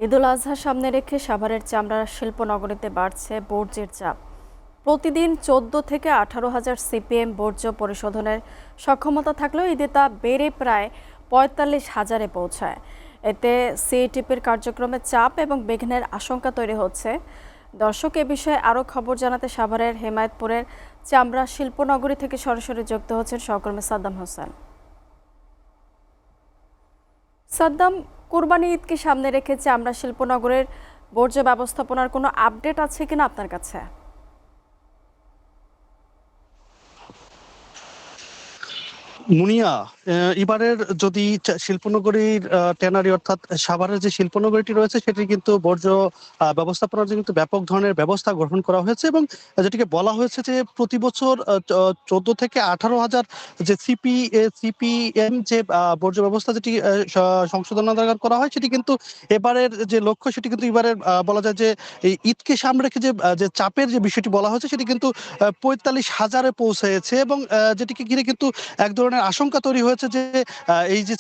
ঈদুল আজহা সামনে রেখে সাভারের চামড়া শিল্পনগরীতে বাড়ছে বর্জ্যের চাপ। প্রতিদিন 14 থেকে 18,000 সিপিএম বর্জ্য পরিশোধনের সক্ষমতা থাকলেও ঈদে তা বেড়ে প্রায় 45,000-এ পৌঁছায়। এতে সিএটিপির কার্যক্রমে চাপ এবং বিঘ্নের আশঙ্কা তৈরি হচ্ছে। দর্শক, এ বিষয়ে আরও খবর জানাতে সাভারের হেমায়েতপুরের চামড়া শিল্পনগরী থেকে সরাসরি যুক্ত হচ্ছেন সহকর্মী সাদ্দাম হোসেন। সাদ্দাম, কুরবানি ঈদকে সামনে রেখে চামড়া শিল্পনগরের বর্জ্য ব্যবস্থাপনার কোনো আপডেট আছে কিনা আপনার কাছে? মুনিয়া, এবারের যদি শিল্পনগরীর ট্যানারি অর্থাৎ সাভারের যে শিল্পনগরীটি রয়েছে সেটি কিন্তু বর্জ্য ব্যবস্থাপনার জন্য কিন্তু ব্যাপক ধরনের ব্যবস্থা গ্রহণ করা হয়েছে এবং যেটিকে বলা হয়েছে যে প্রতি বছর 14 থেকে 18,000 যে সিপিএম যে বর্জ্য ব্যবস্থা যেটি সংশোধনাগার করা হয় সেটি কিন্তু এবারের যে লক্ষ্য সেটি কিন্তু এবারের বলা যায় যে এই ঈদকে সামনে রেখে যে চাপের যে বিষয়টি বলা হয়েছে সেটি কিন্তু 45,000-এ পৌঁছেছে এবং যেটিকে ঘিরে কিন্তু এক ধরনের আশঙ্কা তৈরি হয়েছে যে এই যে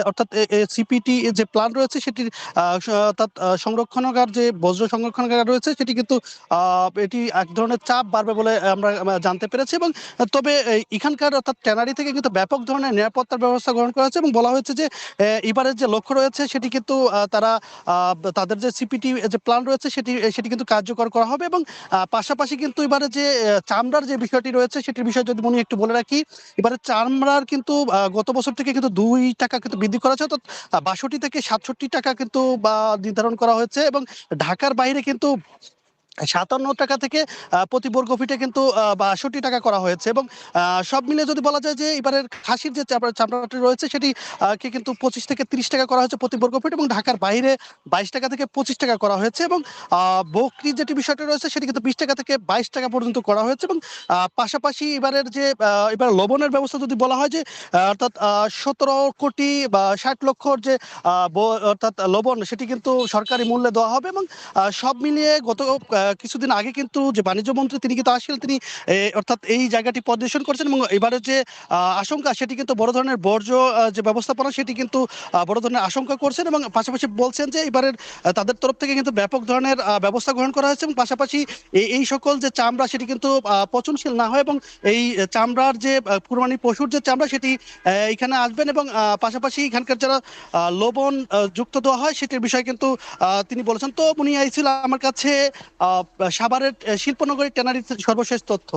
অর্থাৎ সিপিটি যে প্ল্যান রয়েছে সেটির অর্থাৎ সংরক্ষণাগার যে বজ্র সংরক্ষণাগার রয়েছে সেটি কিন্তু এটি এক ধরনের চাপ বাড়বে বলে আমরা জানতে পেরেছি এবং তবে এখানকার অর্থাৎ ট্যানারি থেকে কিন্তু ব্যাপক ধরনের নিরাপত্তার ব্যবস্থা গ্রহণ করা হয়েছে এবং বলা হয়েছে যে এবারের যে লক্ষ্য রয়েছে সেটি কিন্তু তারা তাদের যে সিপিটি যে প্ল্যান রয়েছে সেটি কিন্তু কার্যকর করা হবে এবং পাশাপাশি কিন্তু এবারে যে চামড়ার যে বিষয়টি রয়েছে সেটির বিষয়ে যদি মনে একটু বলে রাখি। এবারে চামড়ার কিন্তু গত বছর থেকে কিন্তু 2 টাকা কিন্তু বৃদ্ধি করা হয়েছে, অর্থাৎ ৬২ থেকে ৬৭ টাকা কিন্তু নির্ধারণ করা হয়েছে এবং ঢাকার বাইরে কিন্তু ৫৭ টাকা থেকে প্রতি বর্গ ফিটে কিন্তু ৬২ টাকা করা হয়েছে এবং সব মিলে যদি বলা যায় যে এবারের খাসির যে চামড়াটি রয়েছে সেটি কে কিন্তু 25 থেকে 30 টাকা করা হয়েছে প্রতি বর্গ ফিট এবং ঢাকার বাইরে 22 টাকা থেকে 25 টাকা করা হয়েছে এবং বকরির যেটি বিষয়টা রয়েছে সেটি কিন্তু 20 টাকা থেকে 22 টাকা পর্যন্ত করা হয়েছে এবং পাশাপাশি এবারের যে এবার লবণের ব্যবস্থা যদি বলা হয় যে অর্থাৎ ১৭ কোটি বা ৬০ লক্ষর যে অর্থাৎ লবণ সেটি কিন্তু সরকারি মূল্যে দেওয়া হবে এবং সব মিলিয়ে গত কিছুদিন আগে কিন্তু যে বাণিজ্য মন্ত্রী তিনি কিন্তু আসছিলেন, তিনি অর্থাৎ এই জায়গাটি পরিদর্শন করছেন এবং এবারে যে আশঙ্কা সেটি কিন্তু বড় ধরনের বর্জ্য যে ব্যবস্থাপনা সেটি কিন্তু বড় ধরনের আশঙ্কা করছেন এবং পাশাপাশি বলছেন যে এবারের তাদের তরফ থেকে কিন্তু ব্যাপক ধরনের ব্যবস্থা গ্রহণ করা হয়েছে এবং পাশাপাশি এই সকল যে চামড়া সেটি কিন্তু পচনশীল না হয় এবং এই চামড়ার যে কুরবানি পশুর যে চামড়া সেটি এখানে আসবেন এবং পাশাপাশি এখানকার যারা লবণ যুক্ত দেওয়া হয় সেটির বিষয়ে কিন্তু তিনি বলেছেন। তো উনি আইছিল আমার কাছে সাভারের শিল্পনগরী ট্যানারির সর্বশেষ তথ্য।